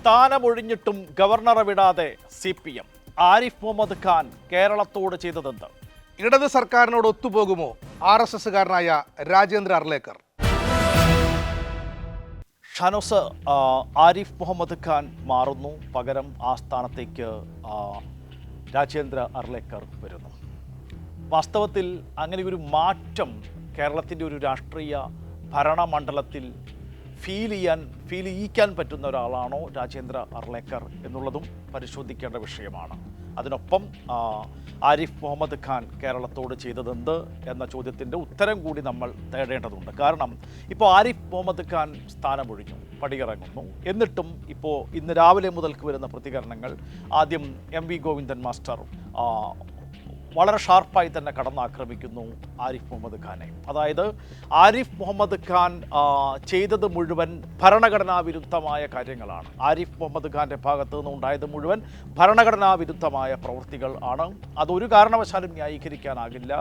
സ്ഥാനമൊഴിഞ്ഞിട്ടും ഗവർണറെ വിടാതെ CPM. ആരിഫ് മുഹമ്മദ് ഖാൻ കേരളത്തോട് ചെയ്തതെന്ത്? ഇടത് സർക്കാരിനോട് ഒത്തുപോകുമോ RSSകാരനായ രാജേന്ദ്ര അർലേക്കർ? ഷാനോസ്, ആരിഫ് മുഹമ്മദ് ഖാൻ മാറുന്നു, പകരം ആ സ്ഥാനത്തേക്ക് രാജേന്ദ്ര അർലേക്കർ വരുന്നു. വാസ്തവത്തിൽ അങ്ങനെ ഒരു മാറ്റം കേരളത്തിൻ്റെ ഒരു രാഷ്ട്രീയ ഭരണമണ്ഡലത്തിൽ ഫീൽ ചെയ്യിക്കാൻ പറ്റുന്ന ഒരാളാണോ രാജേന്ദ്ര അർലേക്കർ എന്നുള്ളതും പരിശോധിക്കേണ്ട വിഷയമാണ്. അതിനൊപ്പം ആരിഫ് മുഹമ്മദ് ഖാൻ കേരളത്തോട് ചെയ്തതെന്ത് എന്ന ചോദ്യത്തിൻ്റെ ഉത്തരം കൂടി നമ്മൾ തേടേണ്ടതുണ്ട്. കാരണം ഇപ്പോൾ ആരിഫ് മുഹമ്മദ് ഖാൻ സ്ഥാനമൊഴിഞ്ഞു, പടിയിറങ്ങുന്നു. എന്നിട്ടും ഇപ്പോൾ ഇന്ന് രാവിലെ മുതൽക്ക് വരുന്ന പ്രതികരണങ്ങൾ, ആദ്യം MV ഗോവിന്ദൻ മാസ്റ്റർ വളരെ ഷാർപ്പായി തന്നെ കടന്നാക്രമിക്കുന്നു ആരിഫ് മുഹമ്മദ് ഖാനെ. അതായത് ആരിഫ് മുഹമ്മദ് ഖാൻ ചെയ്തത് മുഴുവൻ ഭരണഘടനാ വിരുദ്ധമായ കാര്യങ്ങളാണ്. ആരിഫ് മുഹമ്മദ് ഖാൻ്റെ ഭാഗത്തു നിന്നുണ്ടായത് മുഴുവൻ ഭരണഘടനാ വിരുദ്ധമായ പ്രവൃത്തികൾ ആണ്. അതൊരു കാരണവശാലും ന്യായീകരിക്കാനാകില്ല.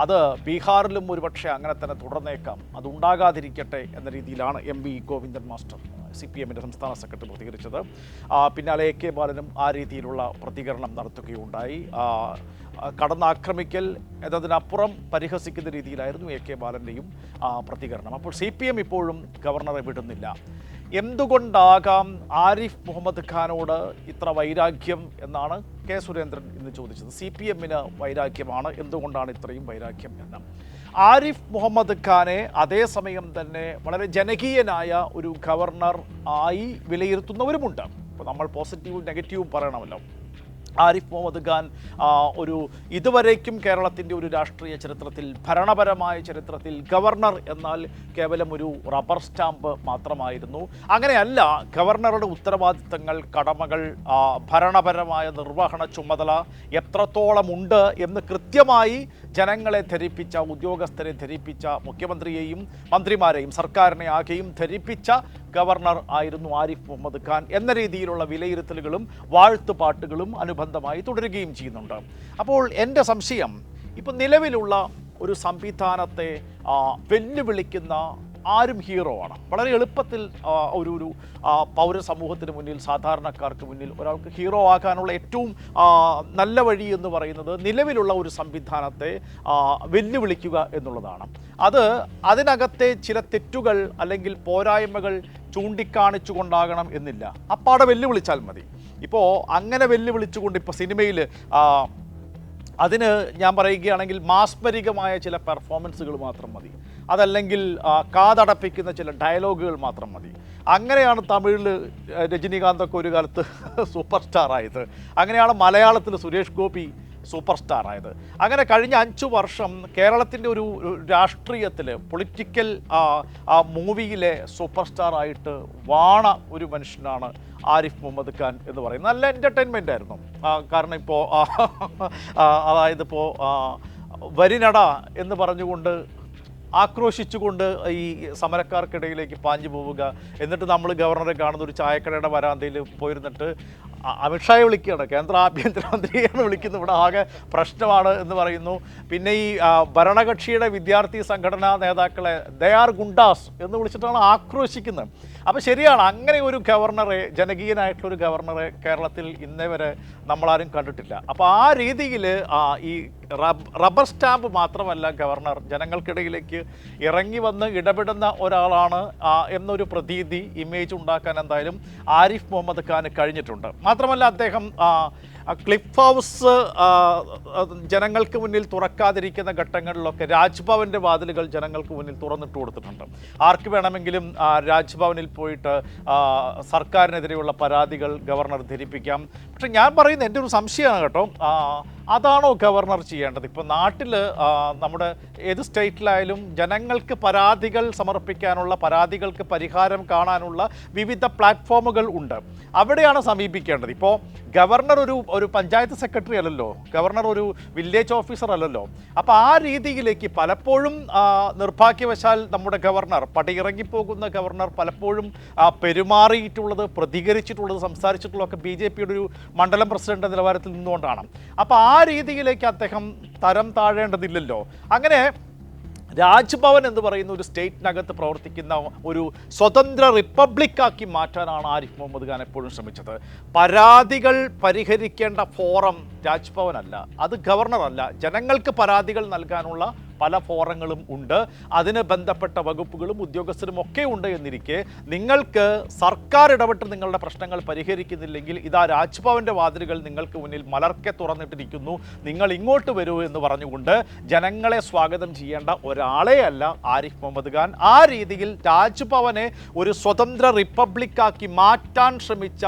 അത് ബീഹാറിലും ഒരുപക്ഷെ അങ്ങനെ തന്നെ തുടർന്നേക്കാം. അതുണ്ടാകാതിരിക്കട്ടെ എന്ന രീതിയിലാണ് MV ഗോവിന്ദൻ മാസ്റ്റർ CPMൻ്റെ സംസ്ഥാന സെക്രട്ടറി പ്രതികരിച്ചത്. പിന്നാലെ AK ബാലനും ആ രീതിയിലുള്ള പ്രതികരണം നടത്തുകയുണ്ടായി. കടന്നാക്രമിക്കൽ എന്നതിനപ്പുറം പരിഹസിക്കുന്ന രീതിയിലായിരുന്നു AK ബാലൻ്റെയും പ്രതികരണം. അപ്പോൾ CPM ഇപ്പോഴും ഗവർണറെ വിടുന്നില്ല. എന്തുകൊണ്ടാകാം ആരിഫ് മുഹമ്മദ് ഖാനോട് ഇത്ര വൈരാഗ്യം എന്നാണ് K സുരേന്ദ്രൻ ഇന്ന് ചോദിച്ചത്. CPMന് വൈരാഗ്യമാണ്. എന്തുകൊണ്ടാണ് ഇത്രയും വൈരാഗ്യം എന്ന് ആരിഫ് മുഹമ്മദ് ഖാനെ അതേസമയം തന്നെ വളരെ ജനകീയനായ ഒരു ഗവർണർ ആയി വിലയിരുത്തുന്നവരുമുണ്ട്. ഇപ്പോൾ നമ്മൾ പോസിറ്റീവും നെഗറ്റീവും പറയണമല്ലോ. ആരിഫ് മുഹമ്മദ് ഖാൻ ഒരു ഇതുവരേക്കും കേരളത്തിൻ്റെ ഒരു രാഷ്ട്രീയ ചരിത്രത്തിൽ, ഭരണപരമായ ചരിത്രത്തിൽ ഗവർണർ എന്നാൽ കേവലം ഒരു റബ്ബർ സ്റ്റാമ്പ് മാത്രമായിരുന്നു. അങ്ങനെയല്ല. ഗവർണറുടെ ഉത്തരവാദിത്തങ്ങൾ, കടമകൾ, ഭരണപരമായ നിർവഹണ ചുമതല എത്രത്തോളമുണ്ട് എന്ന് കൃത്യമായി ജനങ്ങളെ ധരിപ്പിച്ച, ഉദ്യോഗസ്ഥരെ ധരിപ്പിച്ച, മുഖ്യമന്ത്രിയെയും മന്ത്രിമാരെയും സർക്കാരിനെ ആകെയും ധരിപ്പിച്ച ഗവർണർ ആയിരുന്നു ആരിഫ് മുഹമ്മദ് ഖാൻ എന്ന രീതിയിലുള്ള വിലയിരുത്തലുകളും വാഴ്ത്തുപാട്ടുകളും അനുബന്ധമായി തുടരുകയും ചെയ്യുന്നുണ്ട്. അപ്പോൾ എൻ്റെ സംശയം, ഇപ്പം നിലവിലുള്ള ഒരു സംവിധാനത്തെ വെല്ലുവിളിക്കുന്ന ആരും ഹീറോ ആണ്. വളരെ എളുപ്പത്തിൽ ഒരു പൗരസമൂഹത്തിന് മുന്നിൽ, സാധാരണക്കാർക്ക് മുന്നിൽ ഒരാൾക്ക് ഹീറോ ആകാനുള്ള ഏറ്റവും നല്ല വഴി എന്ന് പറയുന്നത് നിലവിലുള്ള ഒരു സംവിധാനത്തെ വെല്ലുവിളിക്കുക എന്നുള്ളതാണ്. അതിനകത്തെ ചില തെറ്റുകൾ അല്ലെങ്കിൽ പോരായ്മകൾ ചൂണ്ടിക്കാണിച്ചു കൊണ്ടാകണം എന്നില്ല. അപ്പാടെ വെല്ലുവിളിച്ചാൽ മതി. ഇപ്പോൾ അങ്ങനെ വെല്ലുവിളിച്ചുകൊണ്ട് ഇപ്പോൾ സിനിമയിൽ അതിന് ഞാൻ പറയുകയാണെങ്കിൽ മാസ്മരികമായ ചില പെർഫോമൻസുകൾ മാത്രം മതി. അതല്ലെങ്കിൽ കാതടപ്പിക്കുന്ന ചില ഡയലോഗുകൾ മാത്രം മതി. അങ്ങനെയാണ് തമിഴിൽ രജനീകാന്തൊക്കെ ഒരു കാലത്ത് സൂപ്പർ സ്റ്റാർ ആയത്. അങ്ങനെയാണ് മലയാളത്തിൽ സുരേഷ് ഗോപി സൂപ്പർ സ്റ്റാർ ആയത്. അങ്ങനെ കഴിഞ്ഞ 5 വർഷം കേരളത്തിൻ്റെ ഒരു രാഷ്ട്രീയത്തിൽ, പൊളിറ്റിക്കൽ മൂവിയിലെ സൂപ്പർ സ്റ്റാർ ആയിട്ട് വാണ ഒരു മനുഷ്യനാണ് ആരിഫ് മുഹമ്മദ് ഖാൻ എന്ന് പറയുന്നത്. നല്ല എൻ്റർടൈൻമെൻ്റ് ആയിരുന്നു. കാരണം ഇപ്പോൾ അതായത് ഇപ്പോൾ വരിനട എന്ന് പറഞ്ഞുകൊണ്ട് ആക്രോശിച്ചുകൊണ്ട് ഈ സമരക്കാർക്കിടയിലേക്ക് പാഞ്ഞു പോവുക, എന്നിട്ട് നമ്മൾ ഗവർണറെ കാണുന്ന ഒരു ചായക്കടയുടെ വരാന്തയിൽ പോയിരുന്നിട്ട് അമിത്ഷായെ വിളിക്കുകയാണ്, കേന്ദ്ര ആഭ്യന്തരമന്ത്രിയാണ് വിളിക്കുന്നത്, ഇവിടെ ആകെ പ്രശ്നമാണ് എന്ന് പറയുന്നു. പിന്നെ ഈ ഭരണകക്ഷിയുടെ വിദ്യാർത്ഥി സംഘടനാ നേതാക്കളെ ദേ ആർ ഗുണ്ടാസ് എന്ന് വിളിച്ചിട്ടാണ് ആക്രോശിക്കുന്നത്. അപ്പോൾ ശരിയാണ്, അങ്ങനെ ഒരു ഗവർണറെ, ജനകീയനായിട്ടുള്ളൊരു ഗവർണറെ കേരളത്തിൽ ഇന്നേ വരെ നമ്മളാരും കണ്ടിട്ടില്ല. അപ്പോൾ ആ രീതിയിൽ ഈ റബ്ബർ സ്റ്റാമ്പ് മാത്രമല്ല ഗവർണർ, ജനങ്ങൾക്കിടയിലേക്ക് ഇറങ്ങി വന്ന് ഇടപെടുന്ന ഒരാളാണ് എന്നൊരു പ്രതീതി, ഇമേജ് ഉണ്ടാക്കാൻ എന്തായാലും ആരിഫ് മുഹമ്മദ് ഖാന് കഴിഞ്ഞിട്ടുണ്ട്. മാത്രമല്ല അദ്ദേഹം ക്ലിഫ് ഹൗസ് ജനങ്ങൾക്ക് മുന്നിൽ തുറക്കാതിരിക്കുന്ന ഘട്ടങ്ങളിലൊക്കെ രാജ്ഭവൻ്റെ വാതിലുകൾ ജനങ്ങൾക്ക് മുന്നിൽ തുറന്നിട്ട് കൊടുത്തിട്ടുണ്ട്. ആർക്ക് വേണമെങ്കിലും രാജ്ഭവനിൽ പോയിട്ട് സർക്കാരിനെതിരെയുള്ള പരാതികൾ ഗവർണർ ധരിപ്പിക്കാം. പക്ഷെ ഞാൻ പറയുന്നത് എൻ്റെ ഒരു സംശയമാണ് കേട്ടോ, അതാണോ ഗവർണർ ചെയ്യേണ്ടത്? ഇപ്പോൾ നാട്ടിൽ നമ്മുടെ ഏത് സ്റ്റേറ്റിലായാലും ജനങ്ങൾക്ക് പരാതികൾ സമർപ്പിക്കാനുള്ള, പരാതികൾക്ക് പരിഹാരം കാണാനുള്ള വിവിധ പ്ലാറ്റ്ഫോമുകൾ ഉണ്ട്. അവിടെയാണ് സമീപിക്കേണ്ടത്. ഇപ്പോൾ ഗവർണർ ഒരു പഞ്ചായത്ത് സെക്രട്ടറി അല്ലല്ലോ, ഗവർണർ ഒരു വില്ലേജ് ഓഫീസർ അല്ലല്ലോ. അപ്പോൾ ആ രീതിയിലേക്ക് പലപ്പോഴും നിർഭാഗ്യവശാൽ നമ്മുടെ ഗവർണർ, പടിയിറങ്ങിപ്പോകുന്ന ഗവർണർ പലപ്പോഴും പെരുമാറിയിട്ടുള്ളത്, പ്രതികരിച്ചിട്ടുള്ളത്, സംസാരിച്ചിട്ടുള്ളതൊക്കെ BJPയുടെ ഒരു മണ്ഡലം പ്രസിഡന്റ് നിലവാരത്തിൽ നിന്നുകൊണ്ടാണ്. അപ്പോൾ ആ രീതിയിലേക്ക് അദ്ദേഹം തരം താഴേണ്ടതില്ലല്ലോ. അങ്ങനെ രാജ്ഭവൻ എന്ന് പറയുന്ന ഒരു സ്റ്റേറ്റിനകത്ത് പ്രവർത്തിക്കുന്ന ഒരു സ്വതന്ത്ര റിപ്പബ്ലിക്കാക്കി മാറ്റാനാണ് ആരിഫ് മുഹമ്മദ് ഖാൻ എപ്പോഴും ശ്രമിച്ചത്. പരാതികൾ പരിഹരിക്കേണ്ട ഫോറം രാജ്ഭവനല്ല, അത് ഗവർണറല്ല. ജനങ്ങൾക്ക് പരാതികൾ നൽകാനുള്ള പല ഫോറങ്ങളും ഉണ്ട്, അതിന് ബന്ധപ്പെട്ട വകുപ്പുകളും ഉദ്യോഗസ്ഥരും ഒക്കെ ഉണ്ട് എന്നിരിക്കെ നിങ്ങൾക്ക് സർക്കാർ ഇടപെട്ട് നിങ്ങളുടെ പ്രശ്നങ്ങൾ പരിഹരിക്കുന്നില്ലെങ്കിൽ ഇതാ രാജ്ഭവൻ്റെ വാതിലുകൾ നിങ്ങൾക്ക് മുന്നിൽ മലർക്കെ തുറന്നിട്ടിരിക്കുന്നു, നിങ്ങൾ ഇങ്ങോട്ട് വരൂ എന്ന് പറഞ്ഞുകൊണ്ട് ജനങ്ങളെ സ്വാഗതം ചെയ്യേണ്ട ഒരാളെ അല്ല ആരിഫ് മുഹമ്മദ് ഖാൻ. ആ രീതിയിൽ രാജ്ഭവനെ ഒരു സ്വതന്ത്ര റിപ്പബ്ലിക്കാക്കി മാറ്റാൻ ശ്രമിച്ച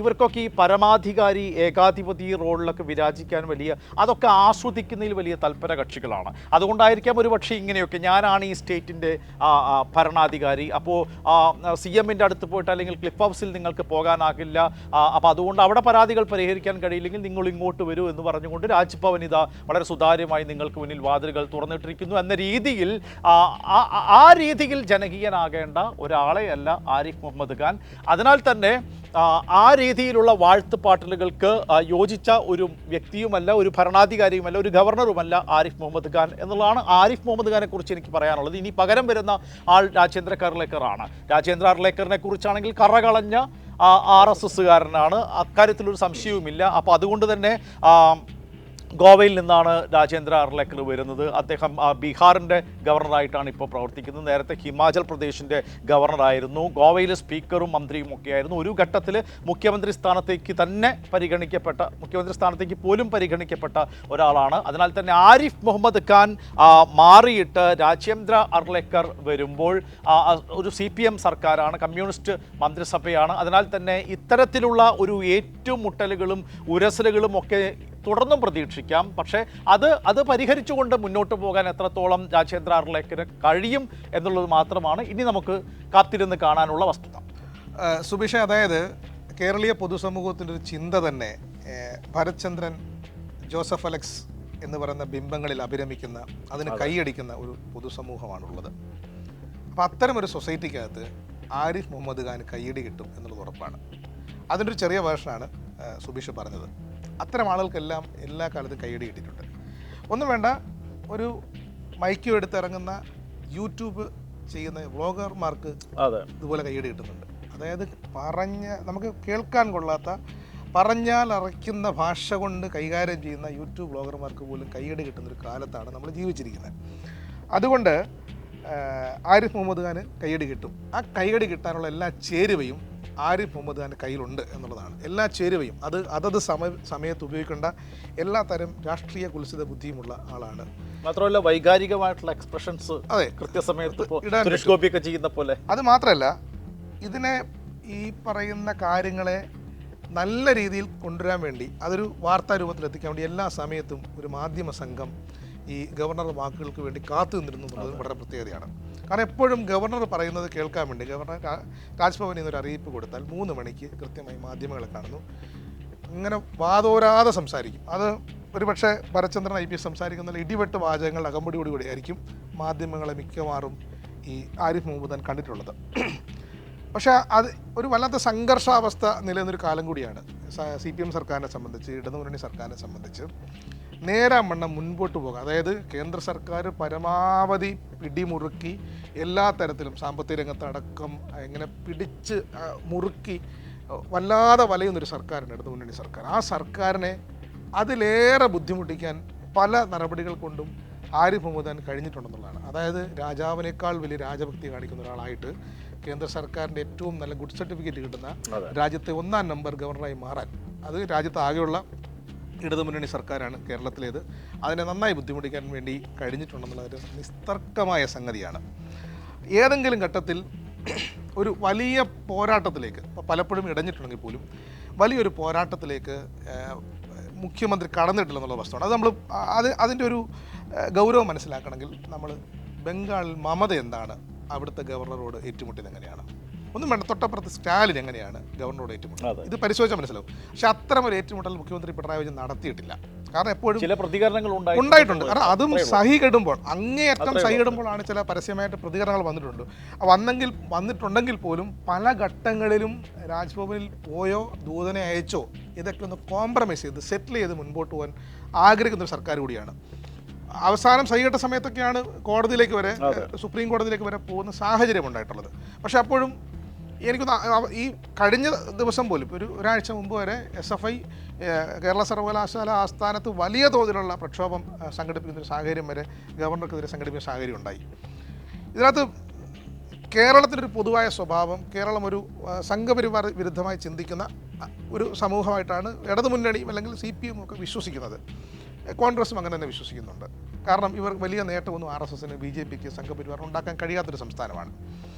ഇവർക്കൊക്കെ ഈ പരമാധികാരി ഏകാധിപതി റോളിലൊക്കെ വിരാജിക്കാൻ അതൊക്കെ ആസ്വദിക്കുന്നതിൽ വലിയ തൽപര കക്ഷികളാണ്. അതുകൊണ്ടായിരിക്കാം ഒരു പക്ഷേ ഇങ്ങനെയൊക്കെ ഞാനാണ് ഈ സ്റ്റേറ്റിൻ്റെ ഭരണാധികാരി, അപ്പോൾ CM-ൻ്റെ അടുത്ത് പോയിട്ട് അല്ലെങ്കിൽ ക്ലിഫ് ഹൗസിൽ നിങ്ങൾക്ക് പോകാനാകില്ല, അപ്പോൾ അതുകൊണ്ട് അവിടെ പരാതികൾ പരിഹരിക്കാൻ കഴിയില്ലെങ്കിൽ നിങ്ങൾ ഇങ്ങോട്ട് വരൂ എന്ന് പറഞ്ഞുകൊണ്ട് രാജ്ഭവൻ ഇതാ വളരെ സുതാര്യമായി നിങ്ങൾക്ക് മുന്നിൽ വാതിലുകൾ തുറന്നിട്ടിരിക്കുന്നു എന്ന രീതിയിൽ ആ രീതിയിൽ ജനകീയനാകേണ്ട ഒരാളെയല്ല ആരിഫ് മുഹമ്മദ് ഖാൻ. അതിനാൽ തന്നെ ആ രീതിയിലുള്ള വാഴ്ത്തുപാട്ടലുകൾക്ക് യോജിച്ച ഒരു വ്യക്തിയുമല്ല, ഒരു ഭരണാധികാരിയുമല്ല, ഒരു ഗവർണറുമല്ല ആരിഫ് മുഹമ്മദ് ഖാൻ എന്നുള്ളതാണ് ആരിഫ് മുഹമ്മദ് ഖാനെ കുറിച്ച് എനിക്ക് പറയാനുള്ളത്. ഇനി പകരം വരുന്ന ആൾ രാജേന്ദ്ര അർലേക്കറാണ്. രാജേന്ദ്ര അർലേക്കറിനെ കുറിച്ചാണെങ്കിൽ കറകളഞ്ഞ RSSകാരനാണ്, അക്കാര്യത്തിലൊരു സംശയവുമില്ല. അപ്പോൾ അതുകൊണ്ട് തന്നെ ഗോവയിൽ നിന്നാണ് രാജേന്ദ്ര അർലേക്കർ വരുന്നത്. അദ്ദേഹം ബീഹാറിൻ്റെ ഗവർണറായിട്ടാണ് ഇപ്പോൾ പ്രവർത്തിക്കുന്നത്. നേരത്തെ ഹിമാചൽ പ്രദേശിൻ്റെ ഗവർണറായിരുന്നു. ഗോവയിലെ സ്പീക്കറും മന്ത്രിയും ഒക്കെയായിരുന്നു. ഒരു ഘട്ടത്തിൽ മുഖ്യമന്ത്രി സ്ഥാനത്തേക്ക് തന്നെ മുഖ്യമന്ത്രി സ്ഥാനത്തേക്ക് പോലും പരിഗണിക്കപ്പെട്ട ഒരാളാണ്. അതിനാൽ തന്നെ ആരിഫ് മുഹമ്മദ് ഖാൻ മാറിയിട്ട് രാജേന്ദ്ര അർലേക്കർ വരുമ്പോൾ ഒരു CPM സർക്കാരാണ്, കമ്മ്യൂണിസ്റ്റ് മന്ത്രിസഭയാണ്. അതിനാൽ തന്നെ ഇത്തരത്തിലുള്ള ഒരു ഏറ്റുമുട്ടലുകളും ഉരസലുകളും ഒക്കെ തുടർന്നും പ്രതീക്ഷിക്കാം. പക്ഷേ അത് പരിഹരിച്ചുകൊണ്ട് മുന്നോട്ട് പോകാൻ എത്രത്തോളം രാജേന്ദ്ര അർലേക്കറിന് കഴിയും എന്നുള്ളത് മാത്രമാണ് ഇനി നമുക്ക് കാത്തിരുന്ന് കാണാനുള്ള വസ്തുത. സുബീഷ, അതായത് കേരളീയ പൊതുസമൂഹത്തിൻ്റെ ഒരു ചിന്ത തന്നെ ഭരത്ചന്ദ്രൻ, ജോസഫ് അലക്സ് എന്ന് പറയുന്ന ബിംബങ്ങളിൽ അഭിരമിക്കുന്ന, അതിന് കൈയടിക്കുന്ന ഒരു പൊതുസമൂഹമാണുള്ളത്. അപ്പോൾ അത്തരം ഒരു സൊസൈറ്റിക്കകത്ത് ആരിഫ് മുഹമ്മദ് ഖാൻ കൈയടി കിട്ടും എന്നുള്ളത് ഉറപ്പാണ്. അതിൻ്റെ ഒരു ചെറിയ വേർഷനാണ് സുബീഷ് പറഞ്ഞത്. അത്തരം ആളുകൾക്കെല്ലാം എല്ലാ കാലത്തും കൈയടി കിട്ടിയിട്ടുണ്ട്. ഒന്നും വേണ്ട, ഒരു മൈക്കും എടുത്തിറങ്ങുന്ന യൂട്യൂബ് ചെയ്യുന്ന വ്ളോഗർമാർക്ക് ഇതുപോലെ കൈയടി കിട്ടുന്നുണ്ട്. അതായത് നമുക്ക് കേൾക്കാൻ കൊള്ളാത്ത, പറഞ്ഞാൽ അറയ്ക്കുന്ന ഭാഷ കൊണ്ട് കൈകാര്യം ചെയ്യുന്ന യൂട്യൂബ് വ്ളോഗർമാർക്ക് പോലും കൈയടി കിട്ടുന്നൊരു കാലത്താണ് നമ്മൾ ജീവിച്ചിരിക്കുന്നത്. അതുകൊണ്ട് ആരിഫ് മുഹമ്മദ് ഖാന് കൈയടി കിട്ടും. ആ കൈയടി കിട്ടാനുള്ള എല്ലാ ചേരുവയും ആരിഫ് മുഹമ്മദ് ഖാൻ്റെ കയ്യിലുണ്ട് എന്നുള്ളതാണ്. എല്ലാ ചേരുവയും അതത് സമയത്ത് ഉപയോഗിക്കേണ്ട എല്ലാ തരം രാഷ്ട്രീയ കുൽസിത ബുദ്ധിയുമുള്ള ആളാണ്. മാത്രമല്ല വൈകാരികമായിട്ടുള്ള എക്സ്പ്രഷൻസ് കൃത്യസമയത്ത് ചെയ്യുന്ന പോലെ. അത് മാത്രമല്ല, ഇതിനെ ഈ പറയുന്ന കാര്യങ്ങളെ നല്ല രീതിയിൽ കൊണ്ടുവരാൻ വേണ്ടി, അതൊരു വാർത്താ രൂപത്തിൽ എത്തിക്കാൻ വേണ്ടി എല്ലാ സമയത്തും ഒരു മാധ്യമ സംഘം ഈ ഗവർണറുടെ വാക്കുകൾക്ക് വേണ്ടി കാത്തു നിന്നിരുന്നു എന്നുള്ളത് വളരെ പ്രത്യേകതയാണ്. കാരണം എപ്പോഴും ഗവർണർ പറയുന്നത് കേൾക്കാൻ വേണ്ടി ഗവർണർ രാജ്ഭവനിൽ നിന്നൊരു അറിയിപ്പ് കൊടുത്താൽ 3 മണിക്ക് കൃത്യമായി മാധ്യമങ്ങളെ കാണുന്നു, ഇങ്ങനെ വാതോരാതെ സംസാരിക്കും. അത് ഒരുപക്ഷെ ഭരത്ചന്ദ്രൻ IPS സംസാരിക്കുന്ന ഇടിവെട്ട് വാചകങ്ങൾ അകമ്പടിയോടുകൂടി ആയിരിക്കും മാധ്യമങ്ങളെ മിക്കവാറും ഈ ആരിഫ് മുഹമ്മദ് ഖാൻ കണ്ടിട്ടുള്ളത്. പക്ഷേ അത് ഒരു വല്ലാത്ത സംഘർഷാവസ്ഥ നിലനിന്നൊരു കാലം കൂടിയാണ് CPM സർക്കാരിനെ സംബന്ധിച്ച്, ഇടതുമുന്നണി സർക്കാരിനെ സംബന്ധിച്ച്. നേരാവണ്ണം മുൻപോട്ട് പോകുക, അതായത് കേന്ദ്ര സർക്കാർ പരമാവധി പിടിമുറുക്കി എല്ലാ തരത്തിലും സാമ്പത്തിക രംഗത്തടക്കം ഇങ്ങനെ പിടിച്ച് മുറുക്കി വല്ലാതെ വലയുന്നൊരു സർക്കാരുണ്ട് ഇടതുമുന്നണി സർക്കാർ. ആ സർക്കാരിനെ അതിലേറെ ബുദ്ധിമുട്ടിക്കാൻ പല നടപടികൾ കൊണ്ടും ആരിഫ് മുഹമ്മദ് ഖാൻ കഴിഞ്ഞിട്ടുണ്ടെന്നുള്ളതാണ്. അതായത് രാജാവിനേക്കാൾ വലിയ രാജഭക്തി കാണിക്കുന്ന ഒരാളായിട്ട് കേന്ദ്ര സർക്കാരിൻ്റെ ഏറ്റവും നല്ല ഗുഡ് സർട്ടിഫിക്കറ്റ് കിട്ടുന്ന രാജ്യത്തെ 1ാം നമ്പർ ഗവർണറായി മാറാൻ, അത് രാജ്യത്ത് ആകെയുള്ള ഇടതുമുന്നണി സർക്കാരാണ് കേരളത്തിലേത്, അതിനെ നന്നായി ബുദ്ധിമുട്ടിക്കാൻ വേണ്ടി കഴിഞ്ഞിട്ടുണ്ടെന്നുള്ള ഒരു നിസ്തർക്കമായ സംഗതിയാണ്. ഏതെങ്കിലും ഘട്ടത്തിൽ ഒരു വലിയ പോരാട്ടത്തിലേക്ക്, പലപ്പോഴും ഇടഞ്ഞിട്ടുണ്ടെങ്കിൽ പോലും വലിയൊരു പോരാട്ടത്തിലേക്ക് മുഖ്യമന്ത്രി കടന്നിട്ടില്ലെന്നുള്ള വസ്തുവാണ്. അത് നമ്മൾ അതിൻ്റെ ഒരു ഗൗരവം മനസ്സിലാക്കണമെങ്കിൽ നമ്മൾ ബംഗാളിൽ മമത എന്താണ് അവിടുത്തെ ഗവർണറോട് ഏറ്റുമുട്ടിയത് എങ്ങനെയാണ്, ഒന്നും വേണ്ട, തൊട്ടപ്പുറത്ത് സ്റ്റാലിൻ എങ്ങനെയാണ് ഗവർണറോട് ഏറ്റുമുട്ടൽ, ഇത് പരിശോധിച്ചാൽ മനസ്സിലാവും. പക്ഷെ അത്തരം ഒരു ഏറ്റുമുട്ടൽ മുഖ്യമന്ത്രി പിണറായി വിജയൻ നടത്തിയിട്ടില്ല. കാരണം എപ്പോഴും ചില പ്രതികരണങ്ങൾ ഉണ്ടായിട്ടുണ്ട്. കാരണം അതും സഹികെടുമ്പോൾ, അങ്ങേയറ്റം സഹികെടുമ്പോഴാണ് ചില പരസ്യമായിട്ട് പ്രതികരണങ്ങൾ വന്നിട്ടുണ്ടെങ്കിൽ പോലും പല ഘട്ടങ്ങളിലും രാജ്ഭവനിൽ പോയോ ദൂതനെ അയച്ചോ ഇതൊക്കെ ഒന്ന് കോംപ്രമൈസ് ചെയ്ത് സെറ്റിൽ ചെയ്ത് മുൻപോട്ട് പോകാൻ ആഗ്രഹിക്കുന്ന ഒരു സർക്കാർ കൂടിയാണ്. അവസാനം സഹികെട്ട സമയത്തൊക്കെയാണ് കോടതിയിലേക്ക് വരെ സുപ്രീം കോടതിയിലേക്ക് വരെ പോകുന്ന സാഹചര്യം ഉണ്ടായിട്ടുള്ളത്. പക്ഷെ അപ്പോഴും എനിക്കൊന്ന് ഈ കഴിഞ്ഞ ദിവസം പോലും ഒരാഴ്ച മുമ്പ് വരെ SFI കേരള സർവകലാശാല ആസ്ഥാനത്ത് വലിയ തോതിലുള്ള പ്രക്ഷോഭം സംഘടിപ്പിക്കുന്ന ഒരു സാഹചര്യം വരെ ഗവർണർക്കെതിരെ സംഘടിപ്പിക്കുന്ന സാഹചര്യം ഉണ്ടായി. ഇതിനകത്ത് കേരളത്തിൻ്റെ ഒരു പൊതുവായ സ്വഭാവം, കേരളം ഒരു സംഘപരിവാർ വിരുദ്ധമായി ചിന്തിക്കുന്ന ഒരു സമൂഹമായിട്ടാണ് ഇടതുമുന്നണിയും അല്ലെങ്കിൽ CPM ഒക്കെ വിശ്വസിക്കുന്നത്. കോൺഗ്രസും അങ്ങനെ തന്നെ വിശ്വസിക്കുന്നുണ്ട്. കാരണം ഇവർ വലിയ നേട്ടമൊന്നും RSSന് BJPക്ക് സംഘപരിവാറിന് ഉണ്ടാക്കാൻ കഴിയാത്തൊരു സംസ്ഥാനമാണ്.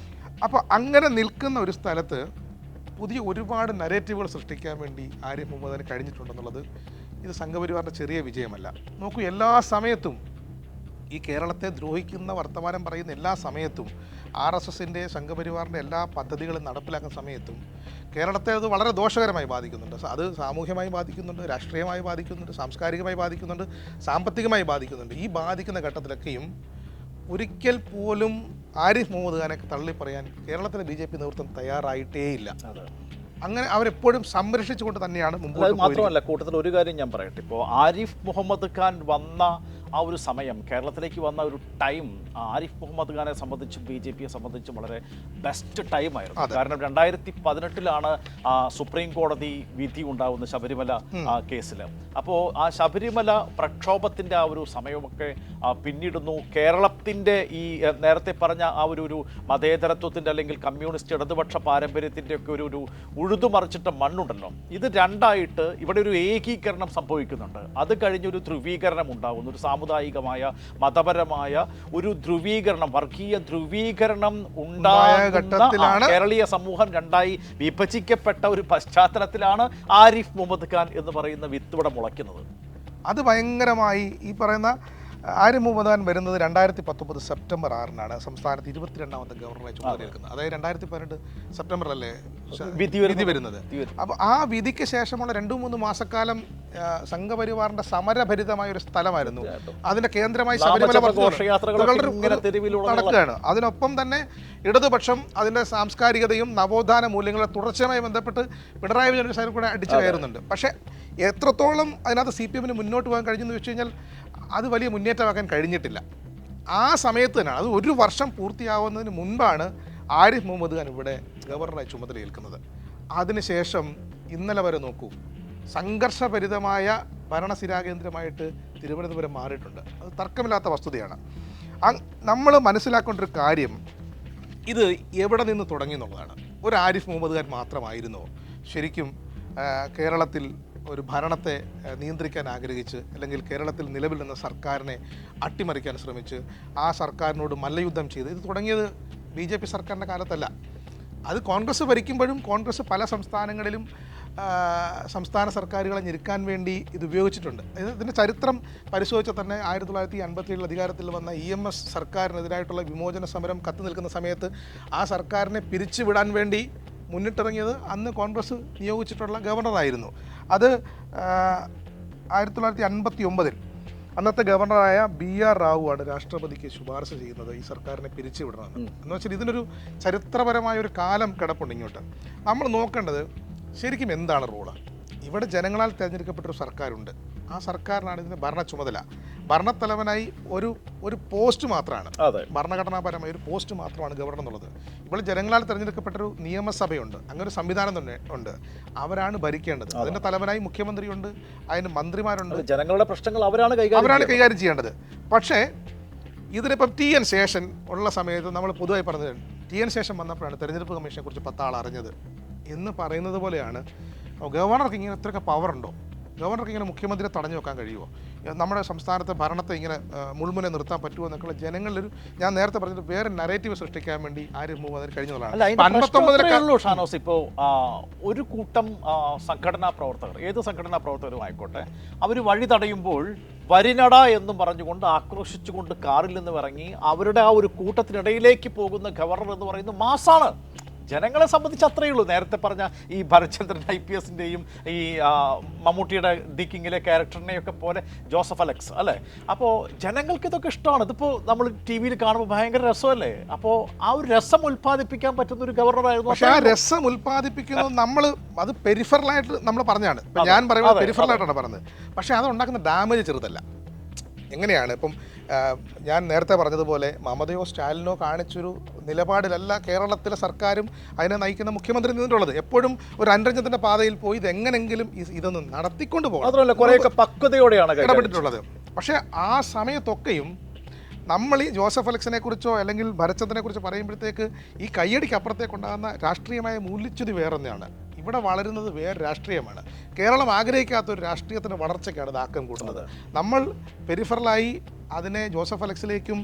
അപ്പോൾ അങ്ങനെ നിൽക്കുന്ന ഒരു സ്ഥലത്ത് പുതിയ ഒരുപാട് നരേറ്റീവുകൾ സൃഷ്ടിക്കാൻ വേണ്ടി ആരിഫ് മുഹമ്മദിന് കഴിഞ്ഞിട്ടുണ്ടെന്നുള്ളത് ഇത് സംഘപരിവാറിൻ്റെ ചെറിയ വിജയമല്ല. നോക്കൂ, എല്ലാ സമയത്തും ഈ കേരളത്തെ ദ്രോഹിക്കുന്ന വർത്തമാനം പറയുന്ന എല്ലാ സമയത്തും RSSൻ്റെ സംഘപരിവാറിൻ്റെ എല്ലാ പദ്ധതികളും നടപ്പിലാക്കുന്ന സമയത്തും കേരളത്തെ അത് വളരെ ദോഷകരമായി ബാധിക്കുന്നുണ്ട്. അത് സാമൂഹ്യമായി ബാധിക്കുന്നുണ്ട്, രാഷ്ട്രീയമായി ബാധിക്കുന്നുണ്ട്, സാംസ്കാരികമായി ബാധിക്കുന്നുണ്ട്, സാമ്പത്തികമായി ബാധിക്കുന്നുണ്ട്. ഈ ബാധിക്കുന്ന ഘട്ടത്തിലൊക്കെയും ഒരിക്കൽ പോലും ആരിഫ് മുഹമ്മദ് ഖാനെ തള്ളിപ്പറയാൻ കേരളത്തിലെ BJP നേതൃത്വം തയ്യാറായിട്ടേയില്ല. അങ്ങനെ അവരെപ്പോഴും സംരക്ഷിച്ചുകൊണ്ട് തന്നെയാണ് മുമ്പോട്ട്. മാത്രമല്ല, കൂട്ടത്തിൽ ഒരു കാര്യം ഞാൻ പറയട്ടെ. ഇപ്പോൾ ആരിഫ് മുഹമ്മദ് ഖാൻ വന്ന ആ ഒരു സമയം, കേരളത്തിലേക്ക് വന്ന ഒരു ടൈം ആരിഫ് മുഹമ്മദ് ഖാനെ സംബന്ധിച്ചും BJPയെ സംബന്ധിച്ചും വളരെ ബെസ്റ്റ് ടൈമായിരുന്നു. കാരണം 2018 സുപ്രീം കോടതി വിധി ഉണ്ടാകുന്ന ശബരിമല കേസിൽ. അപ്പോൾ ആ ശബരിമല പ്രക്ഷോഭത്തിൻ്റെ ആ ഒരു സമയമൊക്കെ പിന്നിടുന്നു. കേരളത്തിൻ്റെ ഈ നേരത്തെ പറഞ്ഞ ആ ഒരു മതേതരത്വത്തിൻ്റെ അല്ലെങ്കിൽ കമ്മ്യൂണിസ്റ്റ് ഇടതുപക്ഷ പാരമ്പര്യത്തിൻ്റെ ഒക്കെ ഒരു ഉഴുതുമറിച്ചിട്ട മണ്ണുണ്ടല്ലോ, ഇത് രണ്ടായിട്ട് ഇവിടെ ഒരു ഏകീകരണം സംഭവിക്കുന്നുണ്ട്. അത് കഴിഞ്ഞൊരു ധ്രുവീകരണം ഉണ്ടാകുന്നു. ഒരു സാമുദായികമായ മതപരമായ ഒരു ധ്രുവീകരണം, വർഗീയ ധ്രുവീകരണം ഉണ്ടാകുന്ന കേരളീയ സമൂഹം രണ്ടായി വിഭജിക്കപ്പെട്ട ഒരു പശ്ചാത്തലത്തിലാണ് ആരിഫ് മുഹമ്മദ് ഖാൻ എന്ന് പറയുന്ന വിത്ത് ഇവിടെ മുളയ്ക്കുന്നത്. അത് ഭയങ്കരമായി ഈ പറയുന്ന ആരിഫ് മുഹമ്മദ് ഖാൻ വരുന്നത് 2019 സെപ്റ്റംബർ 6 സംസ്ഥാനത്ത് 22ാമത്തെ ഗവർണറായി ചുമതലയേൽക്കുന്നത്. അതായത് 2018 സെപ്റ്റംബറിലല്ലേ വിധി വരുന്നത്. അപ്പോൾ ആ വിധിക്ക് ശേഷമുള്ള 2-3 മാസക്കാലം സംഘപരിവാറിന്റെ സമരഭരിതമായ ഒരു സ്ഥലമായിരുന്നു. അതിന്റെ കേന്ദ്രമായി ശബരിമല നടക്കുകയാണ്. അതിനൊപ്പം തന്നെ ഇടതുപക്ഷം അതിന്റെ സാംസ്കാരികതയും നവോത്ഥാന മൂല്യങ്ങളെ തുടർച്ചയായി ബന്ധപ്പെട്ട് പിണറായി വിജയൻ സൈഡിൽ കൂടെ അടിച്ചു കയറുന്നുണ്ട്. പക്ഷേ എത്രത്തോളം അതിനകത്ത് CPMന് മുന്നോട്ട് പോകാൻ കഴിഞ്ഞെന്ന് വെച്ച് കഴിഞ്ഞാൽ അത് വലിയ മുന്നേറ്റമാക്കാൻ കഴിഞ്ഞിട്ടില്ല. ആ സമയത്ത് തന്നെയാണ്, അത് 1 വർഷം പൂർത്തിയാവുന്നതിന് മുൻപാണ് ആരിഫ് മുഹമ്മദ് ഖാൻ ഇവിടെ ഗവർണറായി ചുമതലയേൽക്കുന്നത്. അതിനുശേഷം ഇന്നലെ വരെ നോക്കൂ, സംഘർഷഭരിതമായ ഭരണസിരാകേന്ദ്രമായിട്ട് തിരുവനന്തപുരം മാറിയിട്ടുണ്ട്. അത് തർക്കമില്ലാത്ത വസ്തുതയാണ്. നമ്മൾ മനസ്സിലാക്കേണ്ട ഒരു കാര്യം, ഇത് എവിടെ നിന്ന് തുടങ്ങി എന്നുള്ളതാണ്. ഒരു ആരിഫ് മുഹമ്മദ് ഖാൻ മാത്രമായിരുന്നോ ശരിക്കും കേരളത്തിൽ ഒരു ഭരണത്തെ നിയന്ത്രിക്കാൻ ആഗ്രഹിച്ച് അല്ലെങ്കിൽ കേരളത്തിൽ നിലവിൽ നിന്ന സർക്കാരിനെ അട്ടിമറിക്കാൻ ശ്രമിച്ച് ആ സർക്കാരിനോട് മല്ലയുദ്ധം ചെയ്ത് ഇത് തുടങ്ങിയത് BJP സർക്കാരിൻ്റെ കാലത്തല്ല. അത് കോൺഗ്രസ് ഭരിക്കുമ്പോഴും കോൺഗ്രസ് പല സംസ്ഥാനങ്ങളിലും സംസ്ഥാന സർക്കാരുകളെ ഞെരുക്കാൻ വേണ്ടി ഇത് ഉപയോഗിച്ചിട്ടുണ്ട്. ഇതിൻ്റെ ചരിത്രം പരിശോധിച്ചാൽ തന്നെ 1957 അധികാരത്തിൽ വന്ന EMS സർക്കാരിനെതിരായിട്ടുള്ള വിമോചന സമരം കത്തി നിൽക്കുന്ന സമയത്ത് ആ സർക്കാരിനെ പിരിച്ചുവിടാൻ വേണ്ടി മുന്നിട്ടിറങ്ങിയത് അന്ന് കോൺഗ്രസ് നിയോഗിച്ചിട്ടുള്ള ഗവർണറായിരുന്നു. അത് 1959 അന്നത്തെ ഗവർണറായ BR റാവു ആണ് രാഷ്ട്രപതിക്ക് ശുപാർശ ചെയ്യുന്നത് ഈ സർക്കാരിനെ പിരിച്ചുവിടണമെന്ന്. എന്ന് വെച്ചാൽ ഇതിനൊരു ചരിത്രപരമായ ഒരു കാലം കിടപ്പുണ്ട് ഇങ്ങോട്ട്. നമ്മൾ നോക്കേണ്ടത് ശരിക്കും എന്താണ് റോള്. ഇവിടെ ജനങ്ങളാൽ തിരഞ്ഞെടുക്കപ്പെട്ടൊരു സർക്കാരുണ്ട്. ആ സർക്കാരിനാണ് ഇതിന് ഭരണ ചുമതല. ഭരണത്തലവനായി ഒരു പോസ്റ്റ് മാത്രമാണ്, ഭരണഘടനാപരമായ ഒരു പോസ്റ്റ് മാത്രമാണ് ഗവർണർ എന്നുള്ളത്. ഇവിടെ ജനങ്ങളാൽ തിരഞ്ഞെടുക്കപ്പെട്ടൊരു നിയമസഭയുണ്ട്, അങ്ങനെ ഒരു സംവിധാനം തന്നെ ഉണ്ട്. അവരാണ് ഭരിക്കേണ്ടത്. അതിൻ്റെ തലവനായി മുഖ്യമന്ത്രിയുണ്ട്, അതിന് മന്ത്രിമാരുണ്ട്. ജനങ്ങളുടെ പ്രശ്നങ്ങൾ അവരാണ് കൈകാര്യം ചെയ്യേണ്ടത്. പക്ഷേ ഇതിനിപ്പം TN ശേഷൻ ഉള്ള സമയത്ത് നമ്മൾ പൊതുവായി പറഞ്ഞത്, TN ശേഷൻ വന്നപ്പോഴാണ് തെരഞ്ഞെടുപ്പ് കമ്മീഷനെ കുറിച്ച് 10 ആൾ അറിഞ്ഞത് എന്ന് പറയുന്നത് പോലെയാണ്. ഗവർണർക്ക് ഇങ്ങനെ ഇത്രയൊക്കെ പവറുണ്ടോ? ഗവർണർക്ക് ഇങ്ങനെ മുഖ്യമന്ത്രിയെ തടഞ്ഞു വെക്കാൻ കഴിയുമോ? നമ്മുടെ സംസ്ഥാനത്തെ ഭരണത്തെ ഇങ്ങനെ മുൾമുനെ നിർത്താൻ പറ്റുമോ എന്നൊക്കെയുള്ള ജനങ്ങളിലൊരു, ഞാൻ നേരത്തെ പറഞ്ഞത്, വേറെ നരേറ്റീവ് സൃഷ്ടിക്കാൻ വേണ്ടി ആരിഫ് മുഹമ്മദ് കഴിഞ്ഞതാണ്. 59 ഷാനോസ്. ഇപ്പോൾ ഒരു കൂട്ടം സംഘടനാ പ്രവർത്തകർ, ഏത് സംഘടനാ പ്രവർത്തകരും ആയിക്കോട്ടെ, അവർ വഴി തടയുമ്പോൾ വരിനട എന്നും പറഞ്ഞുകൊണ്ട് ആക്രോശിച്ചുകൊണ്ട് കാറിൽ നിന്ന് ഇറങ്ങി അവരുടെ ആ ഒരു കൂട്ടത്തിനിടയിലേക്ക് പോകുന്ന ഗവർണർ എന്ന് പറയുന്നത് മാസാണ്. ജനങ്ങളെ സംബന്ധിച്ച് അത്രയേ ഉള്ളൂ. നേരത്തെ പറഞ്ഞ ഈ ഭരചന്ദ്രൻ IPSൻ്റെയും ഈ മമ്മൂട്ടിയുടെ ദി കിങ്ങിലെ ക്യാരക്ടറിനെയൊക്കെ പോലെ ജോസഫ് അലക്സ് അല്ലേ. അപ്പോൾ ജനങ്ങൾക്ക് ഇതൊക്കെ ഇഷ്ടമാണ്. ഇതിപ്പോൾ നമ്മൾ TV കാണുമ്പോൾ ഭയങ്കര രസമല്ലേ. അപ്പോൾ ആ ഒരു രസം ഉൽപ്പാദിപ്പിക്കാൻ പറ്റുന്ന ഒരു ഗവർണറായിരുന്നു. പക്ഷേ ആ രസം ഉൽപ്പാദിപ്പിക്കുന്നത് നമ്മൾ അത് പെരിഫറലായിട്ട് നമ്മൾ പറഞ്ഞാണ്. ഞാൻ പറയുന്നത് പെരിഫറലായിട്ടാണ് പറഞ്ഞത്. പക്ഷേ അത് ഉണ്ടാക്കുന്ന ഡാമേജ് ചെറുതല്ല. എങ്ങനെയാണ് ഇപ്പം ഞാൻ നേരത്തെ പറഞ്ഞതുപോലെ മമതയോ സ്റ്റാലിനോ കാണിച്ചൊരു നിലപാടിലല്ല കേരളത്തിലെ സർക്കാരും അതിനെ നയിക്കുന്ന മുഖ്യമന്ത്രി നിന്നിട്ടുള്ളത്. എപ്പോഴും ഒരു അനുരഞ്ജനത്തിൻ്റെ പാതയിൽ പോയി ഇതെങ്ങനെങ്കിലും ഇതൊന്ന് നടത്തിക്കൊണ്ട് പോകണം പക്വതയോടെയാണ് ഇടപെട്ടിട്ടുള്ളത്. പക്ഷേ ആ സമയത്തൊക്കെയും നമ്മൾ ഈ ജോസഫ് അലക്സിനെ കുറിച്ചോ അല്ലെങ്കിൽ ഭരചന്ദ്രനെ കുറിച്ചോ പറയുമ്പോഴത്തേക്ക് ഈ കയ്യടിക്ക് അപ്പുറത്തേക്കുണ്ടാകുന്ന രാഷ്ട്രീയമായ മൂല്യച്യുതി വേറൊന്നെയാണ്. ഇവിടെ വളരുന്നത് വേറെ രാഷ്ട്രീയമാണ്. കേരളം ആഗ്രഹിക്കാത്ത ഒരു രാഷ്ട്രീയത്തിൻ്റെ വളർച്ചയ്ക്കാണ് ഇത് ആക്കം കൂട്ടുന്നത്. നമ്മൾ പെരിഫറലായി അതിനെ ജോസഫ് അലക്സിലേക്കും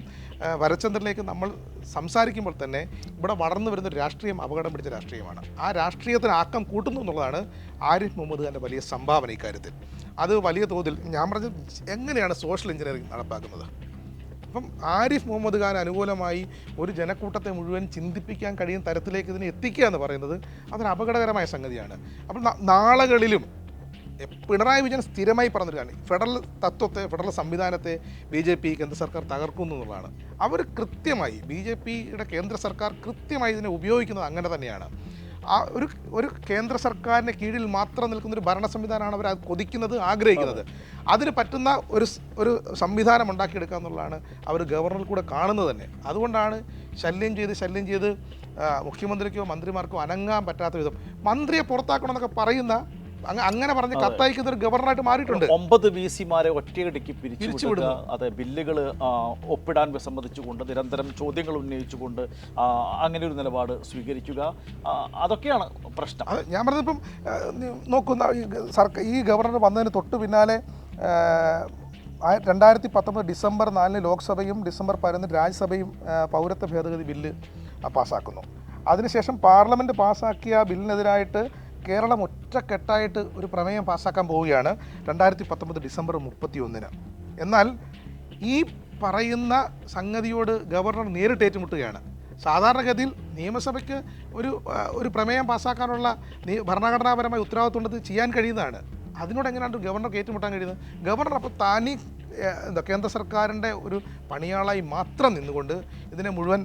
ഭരചന്ദ്രനിലേക്കും നമ്മൾ സംസാരിക്കുമ്പോൾ തന്നെ ഇവിടെ വളർന്നു വരുന്നൊരു രാഷ്ട്രീയം അപകടം പിടിച്ച രാഷ്ട്രീയമാണ്. ആ രാഷ്ട്രീയത്തിന് ആക്കം കൂട്ടുന്നു എന്നുള്ളതാണ് ആരിഫ് മുഹമ്മദ് ഖാൻ്റെ വലിയ സംഭാവന ഇക്കാര്യത്തിൽ. അത് വലിയ തോതിൽ ഞാൻ പറഞ്ഞത് എങ്ങനെയാണ് സോഷ്യൽ എഞ്ചിനീയറിംഗ് നടപ്പാക്കുന്നത്. അപ്പം ആരിഫ് മുഹമ്മദ് ഖാൻ അനുകൂലമായി ഒരു ജനക്കൂട്ടത്തെ മുഴുവൻ ചിന്തിപ്പിക്കാൻ കഴിയുന്ന തരത്തിലേക്ക് ഇതിനെ എത്തിക്കുക എന്ന് പറയുന്നത് അതൊരു അപകടകരമായ സംഗതിയാണ്. അപ്പോൾ നാളുകളിലും പിണറായി വിജയൻ സ്ഥിരമായി പറഞ്ഞൊരു കാര്യം ഫെഡറൽ തത്വത്തെ, ഫെഡറൽ സംവിധാനത്തെ BJP കേന്ദ്ര സർക്കാർ തകർക്കുന്നു എന്നുള്ളതാണ്. അവർ കൃത്യമായി BJPയുടെ കേന്ദ്ര സർക്കാർ കൃത്യമായി ഇതിനെ ഉപയോഗിക്കുന്നത് അങ്ങനെ തന്നെയാണ്. ആ ഒരു കേന്ദ്ര സർക്കാരിൻ്റെ കീഴിൽ മാത്രം നിൽക്കുന്നൊരു ഭരണ സംവിധാനമാണ് അവർ കൊതിക്കുന്നത്, ആഗ്രഹിക്കുന്നത്. അതിന് പറ്റുന്ന ഒരു സംവിധാനം ഉണ്ടാക്കിയെടുക്കുക എന്നുള്ളതാണ് അവർ ഗവർണറിൽ കൂടെ കാണുന്നത് തന്നെ. അതുകൊണ്ടാണ് ശല്യം ചെയ്ത് മുഖ്യമന്ത്രിക്കോ മന്ത്രിമാർക്കോ അനങ്ങാൻ പറ്റാത്ത വിധം മന്ത്രിയെ പുറത്താക്കണമെന്നൊക്കെ പറയുന്ന അങ്ങനെ പറഞ്ഞ് കത്തയക്കുന്ന ഒരു ഗവർണറായിട്ട് മാറിയിട്ടുണ്ട്. 9 VC-മാരെ ഒറ്റയടിക്ക് പിരിച്ചുവിടുക, അതെ, ബില്ലുകൾ ഒപ്പിടാൻ വിസമ്മതിച്ചുകൊണ്ട് നിരന്തരം ചോദ്യങ്ങൾ ഉന്നയിച്ചുകൊണ്ട് അങ്ങനെ ഒരു നിലപാട് സ്വീകരിക്കുക, അതൊക്കെയാണ് പ്രശ്നം. ഞാൻ പറഞ്ഞിപ്പം നോക്കുന്ന ഈ ഗവർണർ വന്നതിന് തൊട്ട് പിന്നാലെ 2019 ഡിസംബർ 4 ലോക്സഭയും ഡിസംബർ 11 രാജ്യസഭയും പൗരത്വ ഭേദഗതി ബില്ല് പാസ്സാക്കുന്നു. അതിനുശേഷം പാർലമെൻറ്റ് പാസ്സാക്കിയ ബില്ലിനെതിരായിട്ട് കേരളം ഒറ്റക്കെട്ടായിട്ട് ഒരു പ്രമേയം പാസ്സാക്കാൻ പോവുകയാണ് 2019 ഡിസംബർ 31. എന്നാൽ ഈ പറയുന്ന സംഗതിയോട് ഗവർണർ നേരിട്ട് ഏറ്റുമുട്ടുകയാണ്. സാധാരണഗതിയിൽ നിയമസഭയ്ക്ക് ഒരു പ്രമേയം പാസ്സാക്കാനുള്ള ഭരണഘടനാപരമായ ഉത്തരവാദിത്വം ചെയ്യാൻ കഴിയുന്നതാണ്. അതിനോട് എങ്ങനെയാണ് ഗവർണർക്ക് ഏറ്റുമുട്ടാൻ കഴിയുന്നത്? ഗവർണർ അപ്പോൾ താനീ കേന്ദ്ര സർക്കാരിൻ്റെ ഒരു പണിയാളായി മാത്രം നിന്നുകൊണ്ട് ഇതിനെ മുഴുവൻ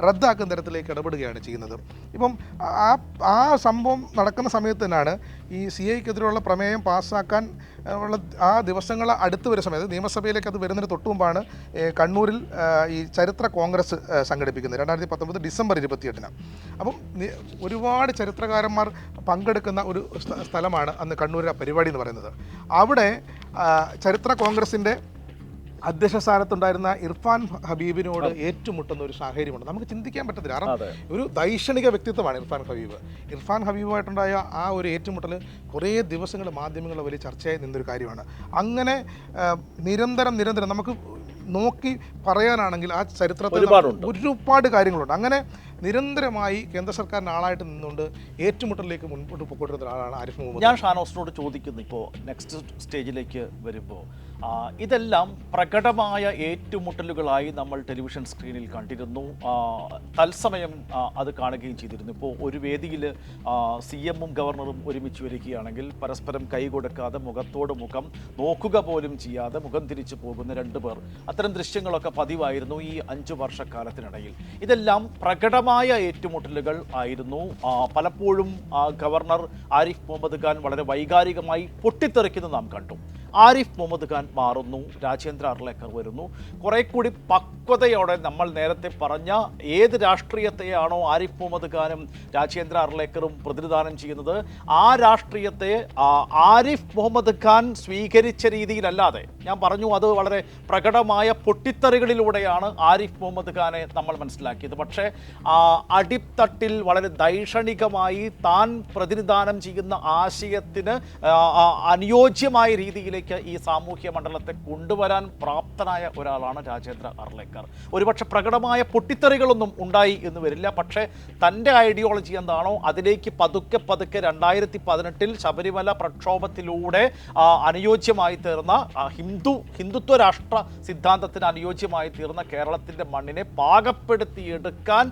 റദ്ദാക്കുന്ന തരത്തിലേക്ക് ഇടപെടുകയാണ് ചെയ്യുന്നത്. ഇപ്പം ആ സംഭവം നടക്കുന്ന സമയത്ത് തന്നെയാണ് ഈ CAക്കെതിരെയുള്ള പ്രമേയം പാസ്സാക്കാൻ ഉള്ള ആ ദിവസങ്ങൾ അടുത്ത് വരുന്ന സമയത്ത് നിയമസഭയിലേക്ക് അത് വരുന്നതിന് തൊട്ട് മുമ്പാണ് കണ്ണൂരിൽ ഈ ചരിത്ര കോൺഗ്രസ് സംഘടിപ്പിക്കുന്നത് 2019 ഡിസംബർ 28. അപ്പം ഒരുപാട് ചരിത്രകാരന്മാർ പങ്കെടുക്കുന്ന ഒരു സ്ഥലമാണ് അന്ന് കണ്ണൂരിലെ പരിപാടി എന്ന് പറയുന്നത്. അവിടെ ചരിത്ര കോൺഗ്രസിൻ്റെ അധ്യക്ഷ സ്ഥാനത്തുണ്ടായിരുന്ന ഇർഫാൻ ഹബീബിനോട് ഏറ്റുമുട്ടുന്ന ഒരു സാഹചര്യമുണ്ട്. നമുക്ക് ചിന്തിക്കാൻ പറ്റത്തില്ല. കാരണം ഒരു ദൈക്ഷണിക വ്യക്തിത്വമാണ് ഇർഫാൻ ഹബീബുമായിട്ടുണ്ടായ ആ ഒരു ഏറ്റുമുട്ടൽ കുറേ ദിവസങ്ങൾ മാധ്യമങ്ങളിൽ വലിയ ചർച്ചയായി നിന്നൊരു കാര്യമാണ്. അങ്ങനെ നിരന്തരം നമുക്ക് നോക്കി പറയാനാണെങ്കിൽ ആ ചരിത്രത്തിൽ ഒരുപാട് കാര്യങ്ങളുണ്ട്. അങ്ങനെ നിരന്തരമായി കേന്ദ്ര സർക്കാരിന് ആളായിട്ട് നിന്നുകൊണ്ട് ഏറ്റുമുട്ടലിലേക്ക് മുൻപോട്ട് പോയിക്കൊണ്ടിരുന്ന ആളാണ് ആരിഫ് മുഹമ്മദ്. ഞാൻ ഷാനോസിനോട് ചോദിക്കുന്നു, ഇപ്പോൾ നെക്സ്റ്റ് സ്റ്റേജിലേക്ക് വരുമ്പോൾ ഇതെല്ലാം പ്രകടമായ ഏറ്റുമുട്ടലുകളായി നമ്മൾ ടെലിവിഷൻ സ്ക്രീനിൽ കണ്ടിരുന്നു, തത്സമയം അത് കാണുകയും ചെയ്തിരുന്നു. ഇപ്പോൾ ഒരു വേദിയിൽ CM-ഉം ഗവർണറും ഒരുമിച്ച് വരികയാണെങ്കിൽ പരസ്പരം കൈകൊടുക്കാതെ മുഖത്തോട് മുഖം നോക്കുക പോലും ചെയ്യാതെ മുഖം തിരിച്ചു പോകുന്ന 2 പേർ, അത്തരം ദൃശ്യങ്ങളൊക്കെ പതിവായിരുന്നു ഈ 5 വർഷക്കാലത്തിനിടയിൽ. ഇതെല്ലാം പ്രകടമായ ഏറ്റുമുട്ടലുകൾ ആയിരുന്നു. പലപ്പോഴും ഗവർണർ ആരിഫ് മുഹമ്മദ് ഖാൻ വളരെ വൈകാരികമായി പൊട്ടിത്തെറിക്കുന്നത് നാം കണ്ടു. ആരിഫ് മുഹമ്മദ് ഖാൻ മാറുന്നു, രാജേന്ദ്ര അർലേക്കർ വരുന്നു. കുറെ കൂടി പക്വതയോടെ നമ്മൾ നേരത്തെ പറഞ്ഞ ഏത് രാഷ്ട്രീയത്തെയാണോ ആരിഫ് മുഹമ്മദ് ഖാനും രാജേന്ദ്ര അർലേക്കറും പ്രതിനിധാനം ചെയ്യുന്നത്, ആ രാഷ്ട്രീയത്തെ ആരിഫ് മുഹമ്മദ് ഖാൻ സ്വീകരിച്ച രീതിയിലല്ലാതെ, ഞാൻ പറഞ്ഞു അത് വളരെ പ്രകടമായ പൊട്ടിത്തെറികളിലൂടെയാണ് ആരിഫ് മുഹമ്മദ് ഖാനെ നമ്മൾ മനസ്സിലാക്കിയത്. പക്ഷേ അടിത്തട്ടിൽ വളരെ ദൈക്ഷണികമായി താൻ പ്രതിനിധാനം ചെയ്യുന്ന ആശയത്തിന് അനുയോജ്യമായ രീതിയിലേക്ക് ഈ സാമൂഹ്യ മണ്ഡലത്തെ കൊണ്ടുവരാൻ പ്രാപ്തനായ ഒരാളാണ് രാജേന്ദ്ര അർലേക്കർ. ഒരുപക്ഷെ പ്രകടമായ പൊട്ടിത്തെറികളൊന്നും ഉണ്ടായി എന്ന് വരില്ല, പക്ഷേ തൻ്റെ ഐഡിയോളജി എന്താണോ അതിലേക്ക് പതുക്കെ 2018 ശബരിമല പ്രക്ഷോഭത്തിലൂടെ അനുയോജ്യമായി തീർന്ന ഹിന്ദുത്വ രാഷ്ട്ര സിദ്ധാന്തത്തിന് അനുയോജ്യമായി തീർന്ന കേരളത്തിൻ്റെ മണ്ണിനെ പാകപ്പെടുത്തിയെടുക്കാൻ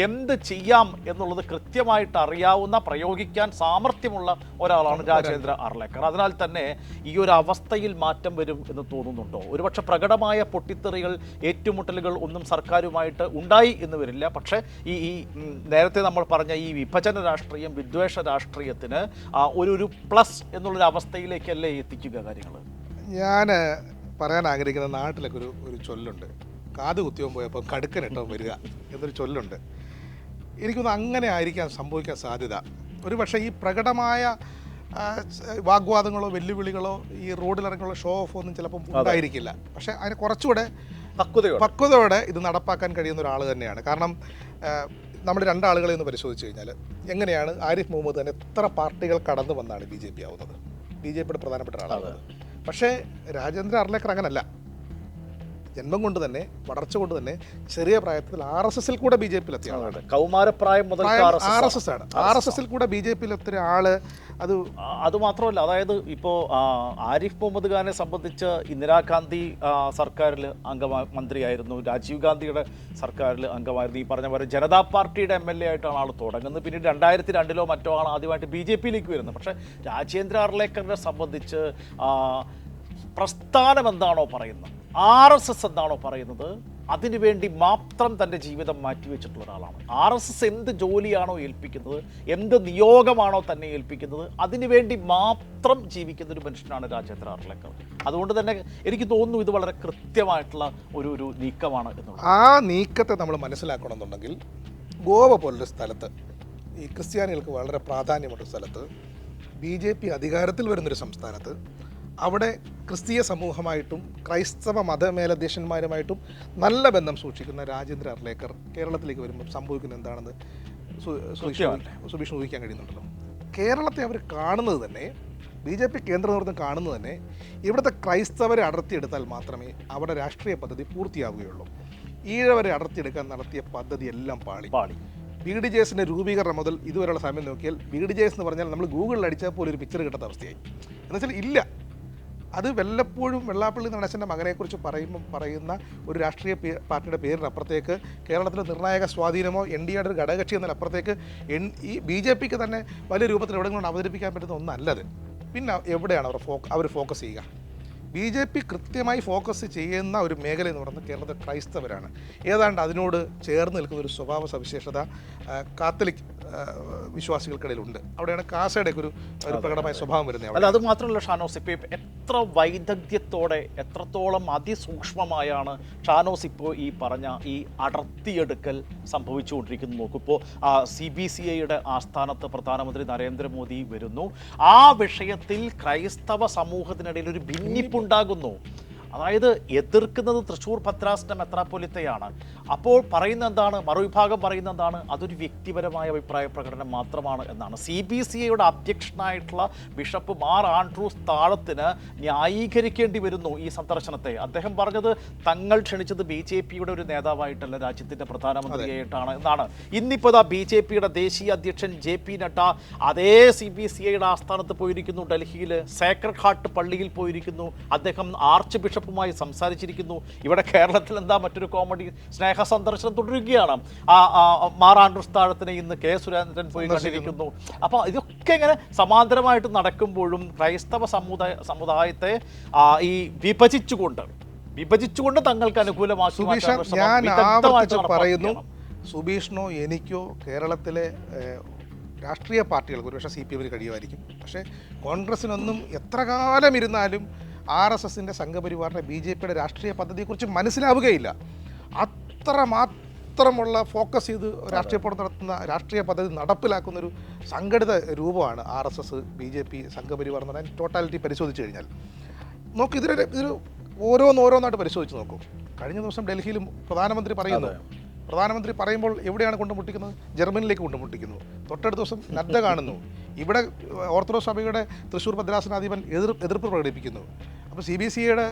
എന്ത് ചെയ്യാം എന്നുള്ളത് കൃത്യമായിട്ട് അറിയാവുന്ന, പ്രയോഗിക്കാൻ സാമർഥ്യമുള്ള ഒരാളാണ് രാജേന്ദ്ര അർലേക്കർ. അതിനാൽ തന്നെ ഈ ഒരു അവസ്ഥയിൽ മാറ്റം വരും എന്ന് തോന്നുന്നുണ്ടോ? ഒരുപക്ഷെ പ്രകടമായ പൊട്ടിത്തെറികൾ, ഏറ്റുമുട്ടലുകൾ ഒന്നും സർക്കാരുമായിട്ട് ഉണ്ടായി എന്ന് വരില്ല, പക്ഷേ ഈ നേരത്തെ നമ്മൾ പറഞ്ഞ ഈ വിഭജന രാഷ്ട്രീയം, വിദ്വേഷ രാഷ്ട്രീയത്തിന് ഒരു പ്ലസ് എന്നുള്ളൊരു അവസ്ഥയിലേക്കല്ലേ എത്തിക്കുക കാര്യങ്ങൾ? ഞാൻ പറയാൻ ആഗ്രഹിക്കുന്ന നാട്ടിലൊക്കെ ഒരു ചൊല്ലുണ്ട്, കാത് കുത്തിയവൻ പോയപ്പോൾ കടുക്കനിട്ടോ വരിക എന്നൊരു ചൊല്ലുണ്ട്. എനിക്കൊന്ന് അങ്ങനെ ആയിരിക്കാൻ സംഭവിക്കാൻ സാധ്യത. ഒരു പക്ഷേ ഈ പ്രകടമായ വാഗ്വാദങ്ങളോ വെല്ലുവിളികളോ ഈ റോഡിലിറങ്ങിയുള്ള ഷോ ഓഫ് ഒന്നും ചിലപ്പോൾ ഉണ്ടായിരിക്കില്ല. പക്ഷേ അതിന് കുറച്ചുകൂടെ പക്വതയോടെ ഇത് നടപ്പാക്കാൻ കഴിയുന്ന ഒരാൾ തന്നെയാണ്. കാരണം നമ്മൾ രണ്ടാളുകളെ ഒന്ന് പരിശോധിച്ച് കഴിഞ്ഞാൽ എങ്ങനെയാണ് ആരിഫ് മുഹമ്മദ് തന്നെ എത്ര പാർട്ടികൾ കടന്നു വന്നാണ് ബി ജെ പി ആവുന്നത്, ബി ജെ പിയുടെ പ്രധാനപ്പെട്ട ഒരാളാവുന്നത്. പക്ഷേ രാജേന്ദ്ര അർലേക്കർ അങ്ങനല്ല. ജന്മം കൊണ്ട് തന്നെ വളർച്ച കൊണ്ട് തന്നെ ചെറിയ പ്രായത്തിൽ RSSൽ കൂടെ ബി ജെ പിയിലെത്തിയ ആളാണ്. കൗമാരപ്രായം മുതൽ RSS ആണ്. RSSൽ കൂടെ ബി ജെ പിയിലെത്തിയ ആള്. അത് മാത്രമല്ല, അതായത് ഇപ്പോൾ ആരിഫ് മുഹമ്മദ് ഖാനെ സംബന്ധിച്ച് ഇന്ദിരാഗാന്ധി സർക്കാരിൽ മന്ത്രിയായിരുന്നു, രാജീവ് ഗാന്ധിയുടെ സർക്കാരിൽ അംഗമായിരുന്നു. ഈ പറഞ്ഞ പോലെ ജനതാ പാർട്ടിയുടെ MLA ആയിട്ടാണ് ആൾ തുടങ്ങുന്നത്. പിന്നീട് 2002 മറ്റോ ആണ് ആദ്യമായിട്ട് BJP വരുന്നത്. പക്ഷേ രാജേന്ദ്ര അർലേക്കറിനെ സംബന്ധിച്ച് പ്രസ്ഥാനം എന്താണോ പറയുന്നത്, RSS എന്താണോ പറയുന്നത്, അതിനുവേണ്ടി മാത്രം തൻ്റെ ജീവിതം മാറ്റിവെച്ചിട്ടുള്ള ഒരാളാണ്. RSS എന്ത് ജോലിയാണോ ഏൽപ്പിക്കുന്നത്, എന്ത് നിയോഗമാണോ തന്നെ ഏൽപ്പിക്കുന്നത്, അതിനുവേണ്ടി മാത്രം ജീവിക്കുന്ന ഒരു മനുഷ്യനാണ് രാജേന്ദ്ര അർലേക്കർ. അതുകൊണ്ട് തന്നെ എനിക്ക് തോന്നുന്നു ഇത് വളരെ കൃത്യമായിട്ടുള്ള ഒരു നീക്കമാണ് എന്നുള്ളത്. ആ നീക്കത്തെ നമ്മൾ മനസ്സിലാക്കണമെന്നുണ്ടെങ്കിൽ ഗോവ പോലൊരു സ്ഥലത്ത്, ഈ ക്രിസ്ത്യാനികൾക്ക് വളരെ പ്രാധാന്യമുള്ള സ്ഥലത്ത്, BJP അധികാരത്തിൽ വരുന്നൊരു സംസ്ഥാനത്ത്, അവിടെ ക്രിസ്തീയ സമൂഹമായിട്ടും ക്രൈസ്തവ മതമേലധ്യക്ഷന്മാരുമായിട്ടും നല്ല ബന്ധം സൂക്ഷിക്കുന്ന രാജേന്ദ്ര അർലേക്കർ കേരളത്തിലേക്ക് വരുമ്പോൾ സംഭവിക്കുന്നത് എന്താണെന്ന് സുബീഷ് ഊഹിക്കാൻ കഴിയുന്നുണ്ടല്ലോ. കേരളത്തെ അവർ കാണുന്നത് തന്നെ, BJP കേന്ദ്ര നേതൃത്വം കാണുന്നത് തന്നെ, ഇവിടുത്തെ ക്രൈസ്തവരെ അടർത്തിയെടുത്താൽ മാത്രമേ അവരുടെ രാഷ്ട്രീയ പദ്ധതി പൂർത്തിയാവുകയുള്ളൂ. ഈഴവരെ അടർത്തിയെടുക്കാൻ നടത്തിയ പദ്ധതി എല്ലാം പാളി. BDJSന്റെ രൂപീകരണം മുതൽ ഇതുവരെയുള്ള സമയം നോക്കിയാൽ BDJS എന്ന് പറഞ്ഞാൽ നമ്മൾ ഗൂഗിളിൽ അടിച്ചാൽ പോലും ഒരു പിക്ചർ കിട്ടാത്ത അവസ്ഥയായി. എന്നുവെച്ചാൽ ഇല്ല. അത് വല്ലപ്പോഴും വെള്ളാപ്പള്ളി നടേശൻ്റെ മകനെക്കുറിച്ച് പറയുന്ന ഒരു രാഷ്ട്രീയ പാർട്ടിയുടെ പേരിനപ്പുറത്തേക്ക് കേരളത്തിലെ നിർണായക സ്വാധീനമോ NDAയുടെ ഒരു ഘടകകക്ഷി എന്നതിനപ്പുറത്തേക്ക് ഈ BJPക്ക് തന്നെ വലിയ രൂപത്തിൽ എവിടെയെങ്കിലും അവതരിപ്പിക്കാൻ പറ്റുന്ന ഒന്നല്ലത്. പിന്നെ എവിടെയാണ് അവർ ഫോക്കസ് ചെയ്യുക? BJP കൃത്യമായി ഫോക്കസ് ചെയ്യുന്ന ഒരു മേഖല എന്ന് പറയുന്നത് കേരളത്തിലെ ക്രൈസ്തവരാണ്. ഏതാണ്ട് അതിനോട് ചേർന്ന് നിൽക്കുന്ന ഒരു സ്വഭാവ സവിശേഷത കാത്തലിക് വിശ്വാസികൾക്കിടയിലുണ്ട്. അവിടെയാണ് കാസയുടെ ഒരു പ്രകടമായ സ്വഭാവം വരുന്നത്. അല്ല, അത് മാത്രമല്ല ഷാനോസ്, ഇപ്പോൾ എത്ര വൈദഗ്ധ്യത്തോടെ, എത്രത്തോളം അതിസൂക്ഷ്മമായാണ് ഷാനോസ് ഇപ്പോൾ ഈ പറഞ്ഞ ഈ അടർത്തിയെടുക്കൽ സംഭവിച്ചുകൊണ്ടിരിക്കുന്നത്. നോക്കിപ്പോൾ CBCIയുടെ ആസ്ഥാനത്ത് പ്രധാനമന്ത്രി നരേന്ദ്രമോദി വരുന്നു. ആ വിഷയത്തിൽ ക്രൈസ്തവ സമൂഹത്തിനിടയിൽ ഒരു ഭിന്നിപ്പുണ്ടാകുന്നു. അതായത് എതിർക്കുന്നത് തൃശ്ശൂർ ഭദ്രാസന മെത്രാപ്പൊലീത്തയാണ്. അപ്പോൾ പറയുന്ന എന്താണ്, മറുവിഭാഗം പറയുന്ന എന്താണ്, അതൊരു വ്യക്തിപരമായ അഭിപ്രായ പ്രകടനം മാത്രമാണ് എന്നാണ്. CBCIയുടെ അധ്യക്ഷനായിട്ടുള്ള ബിഷപ്പ് മാർ ആൻഡ്രൂസ് താഴത്തിന് ന്യായീകരിക്കേണ്ടി വരുന്നു ഈ സന്ദർശനത്തെ. അദ്ദേഹം പറഞ്ഞത് തങ്ങൾ ക്ഷണിച്ചത് BJPയുടെ ഒരു നേതാവായിട്ടല്ല, രാജ്യത്തിൻ്റെ പ്രധാനമന്ത്രിയായിട്ടാണ് എന്നാണ്. ഇന്നിപ്പോൾ BJPയുടെ ദേശീയ അധ്യക്ഷൻ JP നഡ്ഡ അതേ CBCIയുടെ ആസ്ഥാനത്ത് പോയിരിക്കുന്നു, ഡൽഹിയിൽ സേക്രഡ് ഹാർട്ട് പള്ളിയിൽ പോയിരിക്കുന്നു. അദ്ദേഹം ആർച്ച് ബിഷപ്പ് മായി സംസാരിച്ചിരിക്കുന്നു. ഇവിടെ കേരളത്തിൽ എന്താ മറ്റൊരു കോമഡി, സ്നേഹ സന്ദർശനം തുടരുകയാണ്. മാർ ആൻഡ്രൂസ് താഴത്തിനെ ഇന്ന് K. സുരേന്ദ്രൻ പോയി കണ്ടിരിക്കുന്നു. അപ്പോൾ ഇതൊക്കെ ഇങ്ങനെ സമാന്തരമായിട്ട് നടക്കുമ്പോഴും ക്രൈസ്തവ സമുദായത്തെ ഈ വിഭജിച്ചുകൊണ്ട് തങ്ങൾക്ക് അനുകൂലമാക്കി പറയുന്നു. സുബീഷിനോ എനിക്കോ കേരളത്തിലെ രാഷ്ട്രീയ പാർട്ടികൾക്ക് ഒരുപക്ഷെ CPM കഴിയുമായിരിക്കും. പക്ഷേ കോൺഗ്രസിനൊന്നും എത്ര കാലം ഇരുന്നാലും RSSന്റെ സംഘപരിവാറിൻ്റെ BJPയുടെ രാഷ്ട്രീയ പദ്ധതിയെക്കുറിച്ച് മനസ്സിലാവുകയില്ല. അത്രമാത്രമുള്ള ഫോക്കസ് ചെയ്ത് രാഷ്ട്രീയ പ്രവർത്തനം നടത്തുന്ന രാഷ്ട്രീയ പദ്ധതി നടപ്പിലാക്കുന്നൊരു സംഘടിത രൂപമാണ് RSS BJP സംഘപരിവാർ എന്ന് പറയാൻ ടോട്ടാലിറ്റി പരിശോധിച്ച് കഴിഞ്ഞാൽ. നോക്ക്, ഇതൊരു ഓരോന്നായിട്ട് പരിശോധിച്ച് നോക്കൂ. കഴിഞ്ഞ ദിവസം ഡൽഹിയിൽ പ്രധാനമന്ത്രി പറയുമ്പോൾ എവിടെയാണ് കൊണ്ടുമുട്ടിക്കുന്നത്? ജർമ്മനിയിലേക്ക് കൊണ്ടുമുട്ടിക്കുന്നു. തൊട്ടടുത്ത ദിവസം നദ്ദ കാണുന്നു. ഇവിടെ ഓർത്തഡോക്സ് സഭയുടെ തൃശ്ശൂർ ഭദ്രാസനാധിപൻ എതിർപ്പ് പ്രകടിപ്പിക്കുന്നു. അപ്പോൾ CBCIയുടെ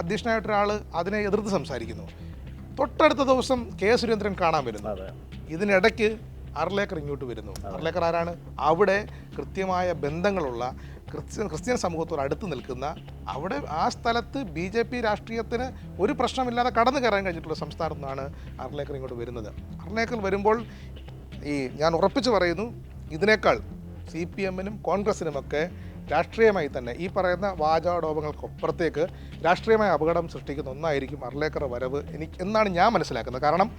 അധ്യക്ഷനായിട്ടൊരാൾ അതിനെ എതിർത്ത് സംസാരിക്കുന്നു. തൊട്ടടുത്ത ദിവസം K. സുരേന്ദ്രൻ കാണാൻ വരുന്നു. ഇതിനിടയ്ക്ക് അർലേക്കർ ഇങ്ങോട്ട് വരുന്നു. അർലേക്കർ ആരാണ്? അവിടെ കൃത്യമായ ബന്ധങ്ങളുള്ള ക്രിസ്ത്യൻ സമൂഹത്തോട് അടുത്ത് നിൽക്കുന്ന, അവിടെ ആ സ്ഥലത്ത് BJP രാഷ്ട്രീയത്തിന് ഒരു പ്രശ്നമില്ലാതെ കടന്നു കയറാൻ കഴിഞ്ഞിട്ടുള്ള സംസ്ഥാനത്തു നിന്നാണ് അർലേക്കർ ഇങ്ങോട്ട് വരുന്നത്. അർലേക്കർ വരുമ്പോൾ ഞാൻ ഉറപ്പിച്ച് പറയുന്നു, ഇതിനേക്കാൾ CPMനും കോൺഗ്രസിനുമൊക്കെ രാഷ്ട്രീയമായി തന്നെ ഈ പറയുന്ന വാചാടോപങ്ങൾക്കപ്പുറത്തേക്ക് രാഷ്ട്രീയമായ അപകടം സൃഷ്ടിക്കുന്ന ഒന്നായിരിക്കും അർലേക്കർ വരവ് എന്നാണ് ഞാൻ മനസ്സിലാക്കുന്നത്. കാരണം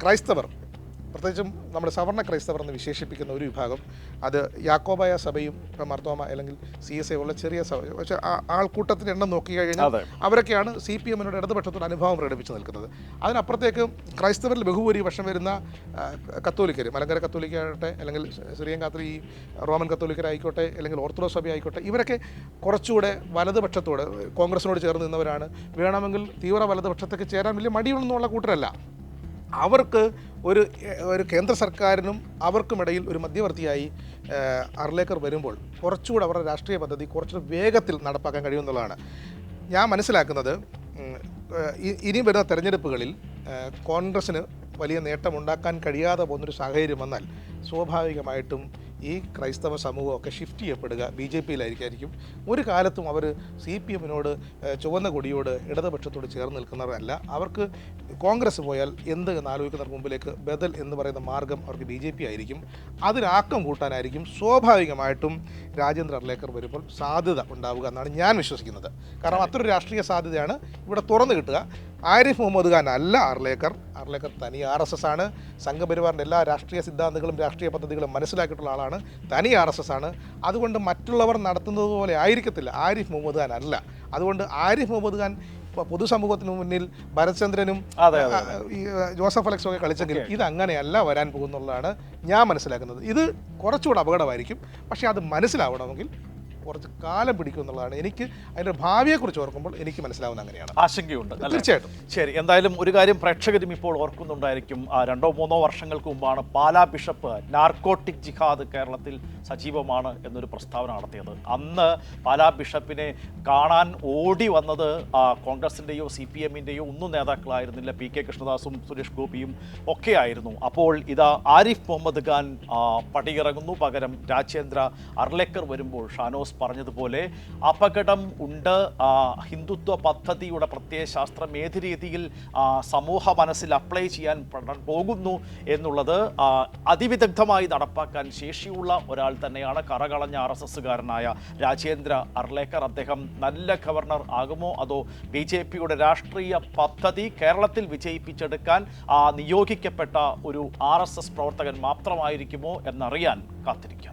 ക്രൈസ്തവർ പ്രത്യേകിച്ചും നമ്മുടെ സവർണ്ണ ക്രൈസ്തവർ എന്ന് വിശേഷിപ്പിക്കുന്ന ഒരു വിഭാഗം, അത് യാക്കോബായ സഭയും മർത്തോമ അല്ലെങ്കിൽ CSI ഉള്ള ചെറിയ സഭ, പക്ഷേ ആൾക്കൂട്ടത്തിൻ്റെ എണ്ണം നോക്കി കഴിഞ്ഞാൽ അവരൊക്കെയാണ് CPM-നോട് ഇടതുപക്ഷത്തോട് അനുഭവം പ്രകടിപ്പിച്ച് നിൽക്കുന്നത്. അതിനപ്പുറത്തേക്ക് ക്രൈസ്തവരിൽ ബഹുഭൂരിപക്ഷം വരുന്ന കത്തോലിക്കർ, മലങ്കര കത്തോലിക്കായിട്ടെ അല്ലെങ്കിൽ സിറിയൻ കാത്തലിക്, ഈ റോമൻ കത്തോലിക്കരായിക്കോട്ടെ അല്ലെങ്കിൽ ഓർത്തഡോക്സ് സഭ ആയിക്കോട്ടെ, ഇവരൊക്കെ കുറച്ചുകൂടെ വലതുപക്ഷത്തോട് കോൺഗ്രസിനോട് ചേർന്ന് നിന്നവരാണ്. വേണമെങ്കിൽ തീവ്ര വലതുപക്ഷത്തേക്ക് ചേരാൻ വലിയ മടിയൊന്നുമുള്ള കൂട്ടരല്ല. അവർക്ക് ഒരു കേന്ദ്ര സർക്കാരിനും അവർക്കുമിടയിൽ ഒരു മധ്യവർത്തിയായി അർലേക്കർ വരുമ്പോൾ കുറച്ചുകൂടെ അവരുടെ രാഷ്ട്രീയ പദ്ധതി കുറച്ചുകൂടെ വേഗത്തിൽ നടപ്പാക്കാൻ കഴിയുമെന്നുള്ളതാണ് ഞാൻ മനസ്സിലാക്കുന്നത്. ഇനി വരുന്ന തെരഞ്ഞെടുപ്പുകളിൽ കോൺഗ്രസ്സിന് വലിയ നേട്ടമുണ്ടാക്കാൻ കഴിയാതെ പോകുന്നൊരു സാഹചര്യം വന്നാൽ സ്വാഭാവികമായിട്ടും ഈ ക്രൈസ്തവ സമൂഹമൊക്കെ ഷിഫ്റ്റ് ചെയ്യപ്പെടുക BJP-യിലായിരിക്കും. ഒരു കാലത്തും അവർ CPM-നോട് ചുവന്ന കൊടിയോട് ഇടതുപക്ഷത്തോട് ചേർന്ന് നിൽക്കുന്നവരല്ല. അവർക്ക് കോൺഗ്രസ് പോയാൽ എന്ത് എന്ന് ആലോചിക്കുന്നവർക്ക് മുമ്പിലേക്ക് ബദൽ എന്ന് പറയുന്ന മാർഗം അവർക്ക് BJP ആയിരിക്കും. അതിനാക്കം കൂട്ടാനായിരിക്കും സ്വാഭാവികമായിട്ടും രാജേന്ദ്ര അർലേക്കർ വരുമ്പോൾ സാധ്യത ഉണ്ടാവുക എന്നാണ് ഞാൻ വിശ്വസിക്കുന്നത്. കാരണം അത്രയൊരു രാഷ്ട്രീയ സാധ്യതയാണ് ഇവിടെ തുറന്നു കിട്ടുക. ആരിഫ് മുഹമ്മദ് ഖാൻ അല്ല അർലേക്കർ തനി RSS ആണ്. സംഘപരിവാറിൻ്റെ എല്ലാ രാഷ്ട്രീയ സിദ്ധാന്തങ്ങളും രാഷ്ട്രീയ പദ്ധതികളും മനസ്സിലാക്കിയിട്ടുള്ള ആളാണ്. തനി RSS ആണ്. അതുകൊണ്ട് മറ്റുള്ളവർ നടത്തുന്നത് പോലെ ആയിരിക്കത്തില്ല ആരിഫ് മുഹമ്മദ് ഖാൻ അല്ല. അതുകൊണ്ട് ആരിഫ് മുഹമ്മദ് ഖാൻ പൊതുസമൂഹത്തിന് മുന്നിൽ ഭരത്ചന്ദ്രനും ജോസഫ് അലക്സും ഒക്കെ കളിച്ചെങ്കിൽ ഇത് അങ്ങനെയല്ല വരാൻ പോകുന്നുള്ളതാണ് ഞാൻ മനസ്സിലാക്കുന്നത്. ഇത് കുറച്ചുകൂടെ അപകടമായിരിക്കും. പക്ഷേ അത് മനസ്സിലാവണമെങ്കിൽ കുറച്ച് കാലം പിടിക്കും എന്നുള്ളതാണ് എനിക്ക് അതിൻ്റെ ഭാവിയെക്കുറിച്ച് ഓർക്കുമ്പോൾ എനിക്ക് മനസ്സിലാവുന്ന അങ്ങനെയാണ്. ആശങ്കയുണ്ട് തീർച്ചയായിട്ടും. ശരി, എന്തായാലും ഒരു കാര്യം പ്രേക്ഷകരും ഇപ്പോൾ ഓർക്കുന്നുണ്ടായിരിക്കും. 2-3 വർഷങ്ങൾക്ക് മുമ്പാണ് പാലാ ബിഷപ്പ് നാർക്കോട്ടിക് ജിഹാദ് കേരളത്തിൽ സജീവമാണ് എന്നൊരു പ്രസ്താവന നടത്തിയത്. അന്ന് പാലാ ബിഷപ്പിനെ കാണാൻ ഓടി വന്നത് കോൺഗ്രസിൻ്റെയോ CPM-ൻ്റെയോ ഒന്നും നേതാക്കളായിരുന്നില്ല. PK കൃഷ്ണദാസും സുരേഷ് ഗോപിയും ഒക്കെ ആയിരുന്നു. അപ്പോൾ ഇതാ ആരിഫ് മുഹമ്മദ് ഖാൻ പടിയിറങ്ങുന്നു. പകരം രാജേന്ദ്ര അർലേക്കർ വരുമ്പോൾ ഷാനോസ് പറഞ്ഞതുപോലെ അപകടം ഉണ്ട്. ഹിന്ദുത്വ പദ്ധതിയുടെ പ്രത്യയശാസ്ത്രം ഏത് രീതിയിൽ സമൂഹ മനസ്സിൽ അപ്ലൈ ചെയ്യാൻ പോകുന്നു എന്നുള്ളത് അതിവിദഗ്ധമായി നടപ്പാക്കാൻ ശേഷിയുള്ള ഒരാൾ തന്നെയാണ് കറകളഞ്ഞ RSSകാരനായ രാജേന്ദ്ര അർലേക്കർ. അദ്ദേഹം നല്ല ഗവർണർ ആകുമോ അതോ BJP-യുടെ രാഷ്ട്രീയ പദ്ധതി കേരളത്തിൽ വിജയിപ്പിച്ചെടുക്കാൻ നിയോഗിക്കപ്പെട്ട ഒരു RSS പ്രവർത്തകൻ മാത്രമായിരിക്കുമോ എന്നറിയാൻ കാത്തിരിക്കാം.